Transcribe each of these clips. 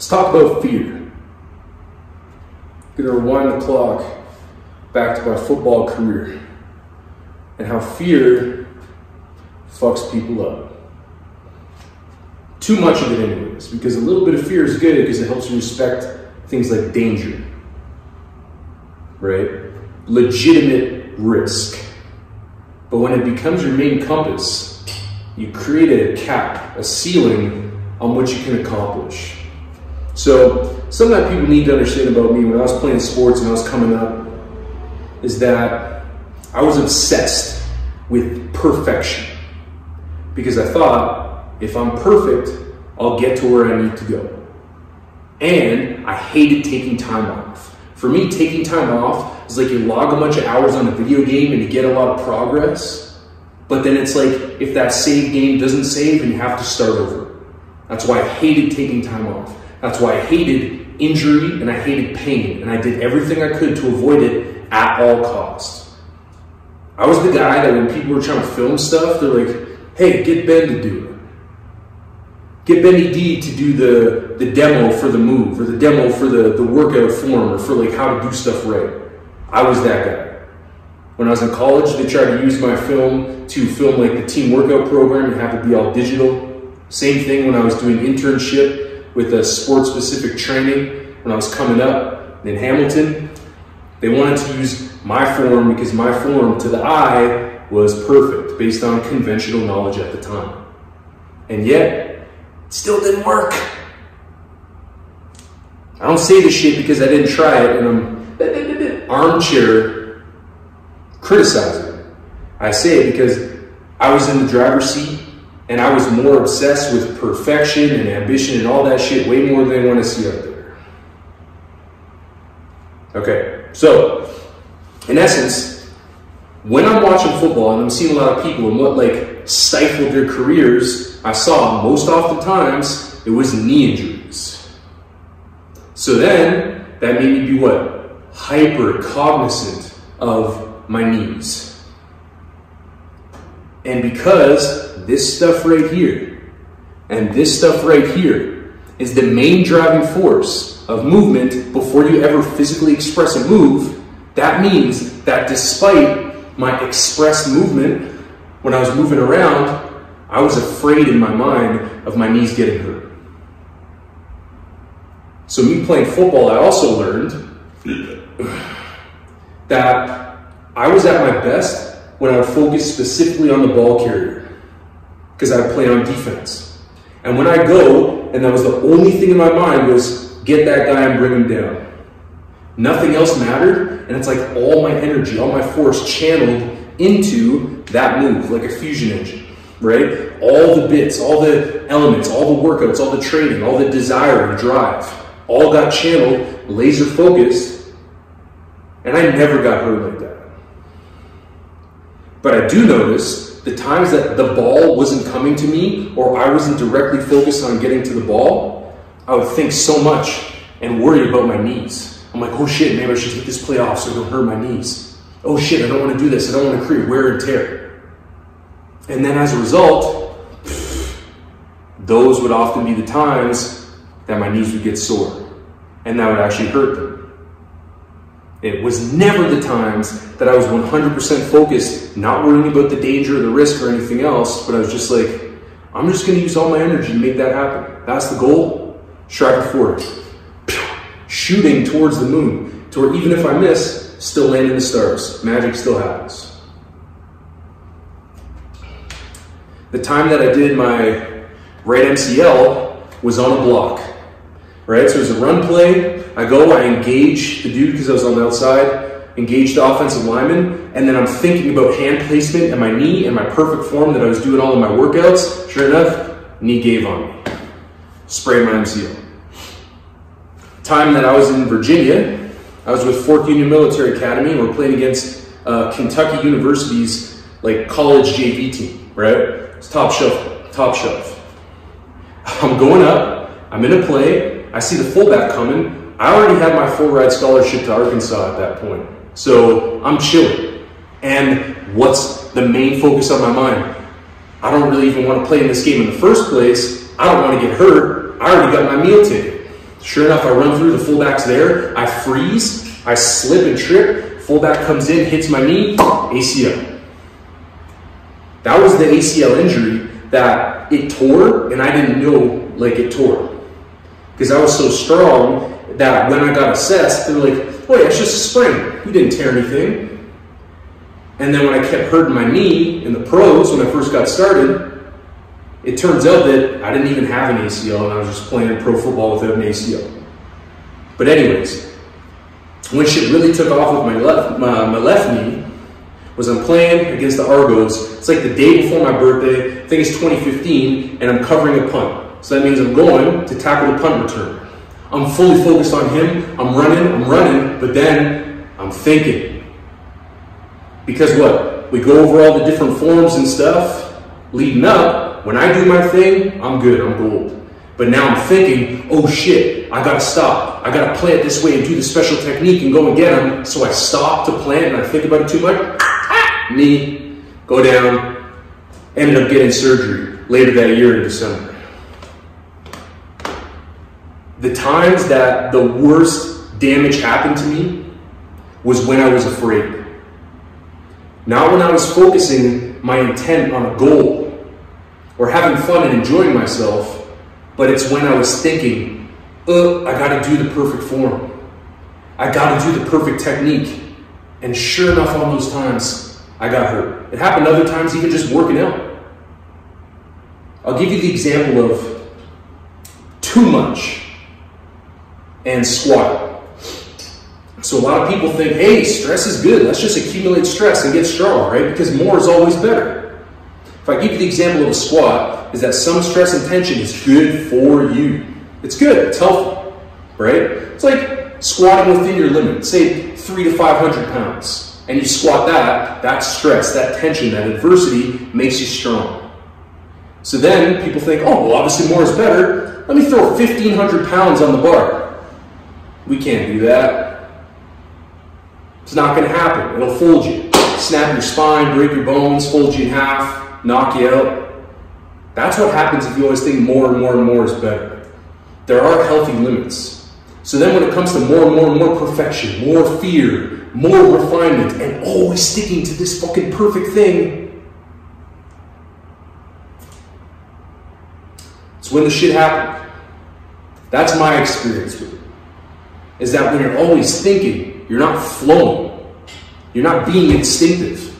Let's talk about fear. I'm gonna rewind the clock back to my football career and how fear fucks people up. Too much of it anyways, because a little bit of fear is good because it helps you respect things like danger, right? Legitimate risk. But when it becomes your main compass, you create a cap, a ceiling on what you can accomplish. So something that people need to understand about me when I was playing sports and I was coming up is that I was obsessed with perfection because I thought if I'm perfect, I'll get to where I need to go. And I hated taking time off. For me, taking time off is like you log a bunch of hours on a video game and you get a lot of progress, but then it's like if that save game doesn't save and you have to start over. That's why I hated taking time off. That's why I hated injury and I hated pain, and I did everything I could to avoid it at all costs. I was the guy that when people were trying to film stuff, they're like, hey, get Ben to do it. Get Benny D to do the demo for the move, or the demo for the workout form, or for like how to do stuff right. I was that guy. When I was in college, they tried to use my film to film like the team workout program and have it be all digital. Same thing when I was doing internship with a sport-specific training when I was coming up in Hamilton. They wanted to use my form because my form to the eye was perfect based on conventional knowledge at the time. And yet, it still didn't work. I don't say this shit because I didn't try it and I'm armchair criticizing. I say it because I was in the driver's seat and I was more obsessed with perfection and ambition and all that shit way more than I want to see out there. Okay, so in essence, when I'm watching football and I'm seeing a lot of people and what like stifled their careers, I saw most oftentimes it was knee injuries. So then that made me be what? Hyper cognizant of my knees. And because this stuff right here and this stuff right here is the main driving force of movement before you ever physically express a move, that means that despite my expressed movement, when I was moving around, I was afraid in my mind of my knees getting hurt. So me playing football, I also learned that I was at my best when I would focus specifically on the ball carrier, because I play on defense. And when I go, and that was the only thing in my mind was get that guy and bring him down. Nothing else mattered, and it's like all my energy, all my force channeled into that move, like a fusion engine, right? All the bits, all the elements, all the workouts, all the training, all the desire and drive, all got channeled, laser focused, and I never got hurt like that. But I do notice the times that the ball wasn't coming to me or I wasn't directly focused on getting to the ball, I would think so much and worry about my knees. I'm like, oh shit, maybe I should take this play off so I don't hurt my knees. Oh shit, I don't want to do this. I don't want to create wear and tear. And then as a result, those would often be the times that my knees would get sore and that would actually hurt them. It was never the times that I was 100% focused, not worrying about the danger or the risk or anything else, but I was just like, I'm just going to use all my energy to make that happen. That's the goal. Striving for it. Shooting towards the moon, to where even if I miss, still land in the stars. Magic still happens. The time that I did my right MCL was on a block, right? So it was a run play. I go, I engage the dude because I was on the outside, engage the offensive lineman, and then I'm thinking about hand placement and my knee and my perfect form that I was doing all in my workouts. Sure enough, knee gave on me. Sprayed my MCL. Time that I was in Virginia, I was with Fort Union Military Academy, and we're playing against Kentucky University's like college JV team, right? It's top shelf. I'm going up, I'm in a play, I see the fullback coming. I already had my full ride scholarship to Arkansas at that point. So I'm chilling. And what's the main focus on my mind? I don't really even want to play in this game in the first place. I don't want to get hurt. I already got my meal ticket. Sure enough, I run through, the fullback's there, I freeze, I slip and trip, fullback comes in, hits my knee, ACL. That was the ACL injury that it tore, and I didn't know like it tore. Because I was so strong that when I got assessed, they were like, oh yeah, it's just a sprain. You didn't tear anything. And then when I kept hurting my knee in the pros when I first got started, it turns out that I didn't even have an ACL and I was just playing pro football without an ACL. But anyways, when shit really took off with my left knee was I'm playing against the Argos. It's like the day before my birthday, I think it's 2015, and I'm covering a punt. So that means I'm going to tackle the punt return. I'm fully focused on him, I'm running, but then I'm thinking. Because what? We go over all the different forms and stuff leading up. When I do my thing, I'm good, I'm gold. But now I'm thinking, oh shit, I gotta stop. I gotta play it this way and do the special technique and go and get him. So I stop to plan and I think about it too much. Knee, go down, ended up getting surgery later that year in December. The times that the worst damage happened to me was when I was afraid. Not when I was focusing my intent on a goal or having fun and enjoying myself, but it's when I was thinking, I gotta do the perfect form. I gotta do the perfect technique. And sure enough, on those times, I got hurt. It happened other times, even just working out. I'll give you the example of too much and squat. So a lot of people think, hey, stress is good. Let's just accumulate stress and get strong, right? Because more is always better. If I give you the example of a squat, is that some stress and tension is good for you. It's good, it's healthy, right? It's like squatting within your limit, say 300 to 500 pounds. And you squat that stress, that tension, that adversity makes you strong. So then people think, oh, well, obviously more is better. Let me throw 1,500 pounds on the bar. We can't do that. It's not going to happen. It'll fold you. Snap your spine, break your bones, fold you in half, knock you out. That's what happens if you always think more and more and more is better. There are healthy limits. So then when it comes to more and more and more perfection, more fear, more refinement, and always sticking to this fucking perfect thing, it's when the shit happened. That's my experience with it. Is that when you're always thinking, you're not flowing. You're not being instinctive.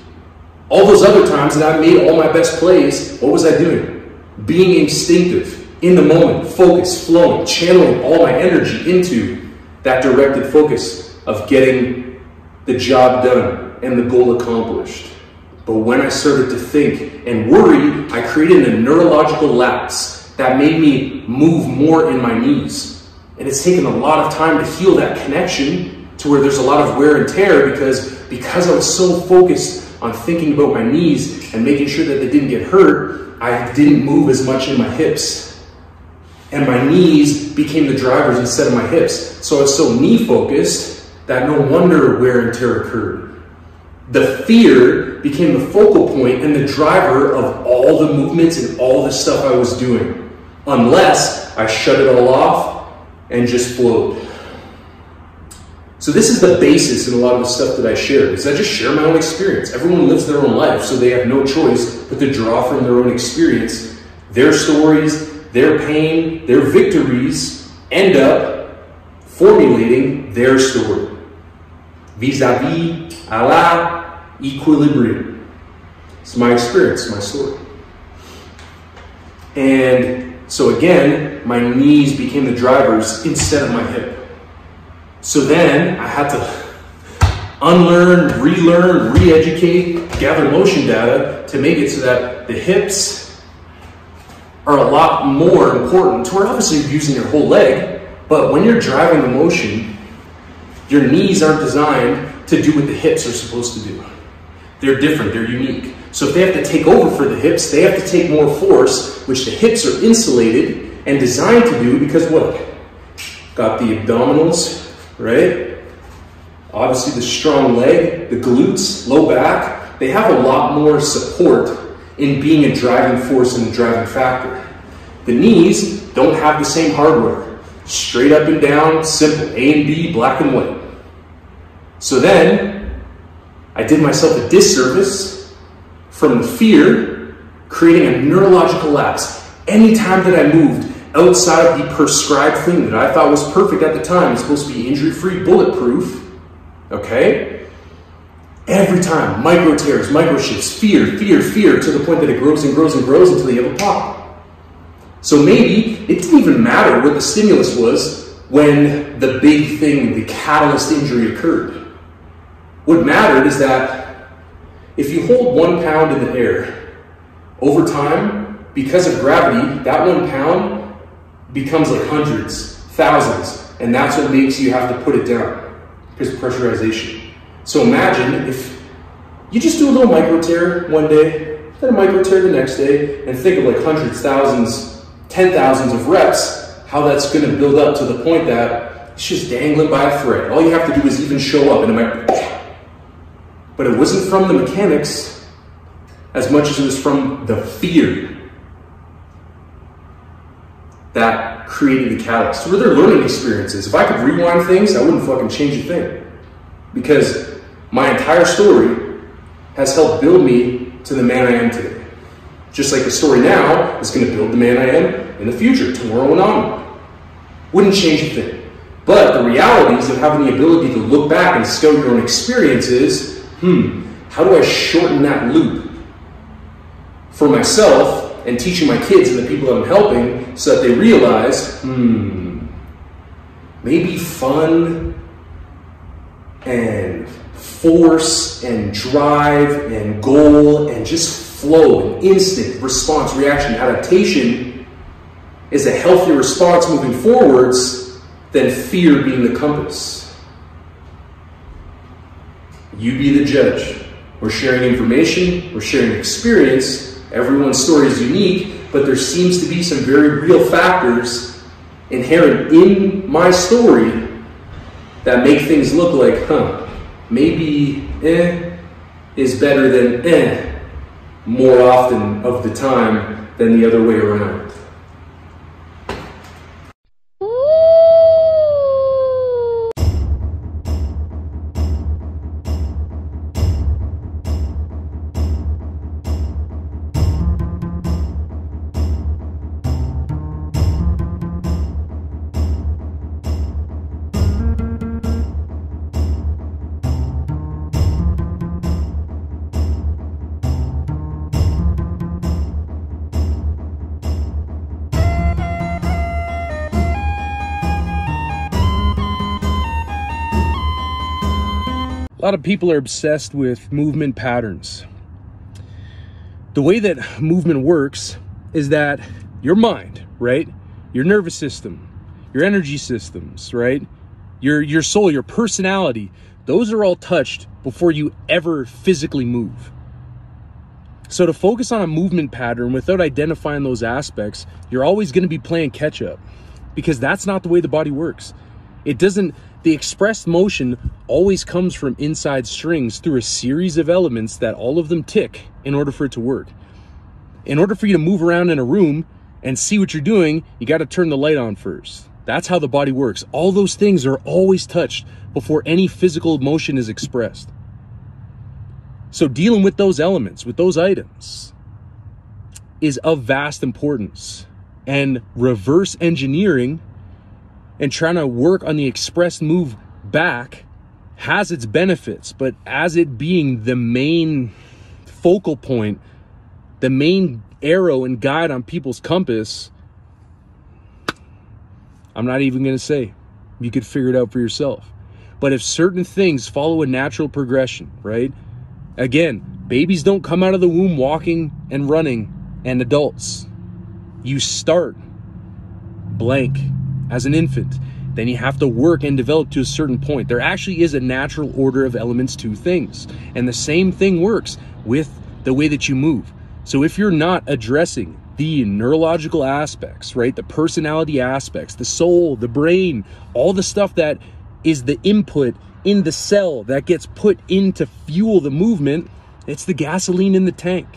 All those other times that I made all my best plays, what was I doing? Being instinctive, in the moment, focused, flowing, channeling all my energy into that directed focus of getting the job done and the goal accomplished. But when I started to think and worry, I created a neurological lapse that made me move more in my knees. And it's taken a lot of time to heal that connection to where there's a lot of wear and tear because I was so focused on thinking about my knees and making sure that they didn't get hurt, I didn't move as much in my hips. And my knees became the drivers instead of my hips. So I was so knee focused that no wonder wear and tear occurred. The fear became the focal point and the driver of all the movements and all the stuff I was doing, unless I shut it all off and just flowed. So this is the basis in a lot of the stuff that I share, is I just share my own experience. Everyone lives their own life, so they have no choice but to draw from their own experience. Their stories, their pain, their victories end up formulating their story. Vis-a-vis, a la, equilibrium. It's my experience, my story. And so again, my knees became the drivers instead of my hip. So then I had to unlearn, relearn, re-educate, gather motion data to make it so that the hips are a lot more important. To where obviously you're using your whole leg, but when you're driving the motion, your knees aren't designed to do what the hips are supposed to do. They're different, they're unique. So if they have to take over for the hips, they have to take more force, which the hips are insulated and designed to do because what? Got the abdominals, right? Obviously the strong leg, the glutes, low back, they have a lot more support in being a driving force and a driving factor. The knees don't have the same hardware. Straight up and down, simple, A and B, black and white. So then, I did myself a disservice from the fear, creating a neurological lapse. Anytime that I moved outside of the prescribed thing that I thought was perfect at the time, it's supposed to be injury-free, bulletproof, okay? Every time, micro tears, micro shifts, fear, fear, fear, to the point that it grows and grows and grows until you have a pop. So maybe it didn't even matter what the stimulus was when the big thing, the catalyst injury occurred. What mattered is that if you hold 1 pound in the air, over time, because of gravity, that 1 pound becomes like hundreds, thousands, and that's what makes you have to put it down, because of pressurization. So imagine if you just do a little micro tear one day, then a micro tear the next day, and think of like hundreds, thousands, 10,000s of reps, how that's going to build up to the point that it's just dangling by a thread. All you have to do is even show up and it might... But it wasn't from the mechanics as much as it was from the fear that created the catalyst. So they're learning experiences. If I could rewind things, I wouldn't fucking change a thing. Because my entire story has helped build me to the man I am today. Just like the story now is going to build the man I am in the future, tomorrow and onward. Wouldn't change a thing. But the realities of having the ability to look back and scout your own experiences, how do I shorten that loop for myself and teaching my kids and the people that I'm helping so that they realize, maybe fun and force and drive and goal and just flow and instant response, reaction, adaptation is a healthier response moving forwards than fear being the compass. You be the judge. We're sharing information, we're sharing experience. Everyone's story is unique, but there seems to be some very real factors inherent in my story that make things look like, maybe is better than more often of the time than the other way around. A lot of people are obsessed with movement patterns. The way that movement works is that your mind, right? Your nervous system, your energy systems, right? Your soul, your personality, those are all touched before you ever physically move. So to focus on a movement pattern without identifying those aspects, you're always going to be playing catch up, because that's not the way the body works. It doesn't. The expressed motion always comes from inside strings through a series of elements that all of them tick in order for it to work. In order for you to move around in a room and see what you're doing, you got to turn the light on first. That's how the body works. All those things are always touched before any physical motion is expressed. So dealing with those elements, with those items, is of vast importance. And reverse engineering and trying to work on the expressed move back has its benefits, but as it being the main focal point, the main arrow and guide on people's compass, I'm not even going to say. You could figure it out for yourself. But if certain things follow a natural progression, right? Again, babies don't come out of the womb walking and running, and adults. You start blank as an infant. Then you have to work and develop to a certain point. There actually is a natural order of elements to things. And the same thing works with the way that you move. So if you're not addressing the neurological aspects, right? The personality aspects, the soul, the brain, all the stuff that is the input in the cell that gets put in to fuel the movement, it's the gasoline in the tank.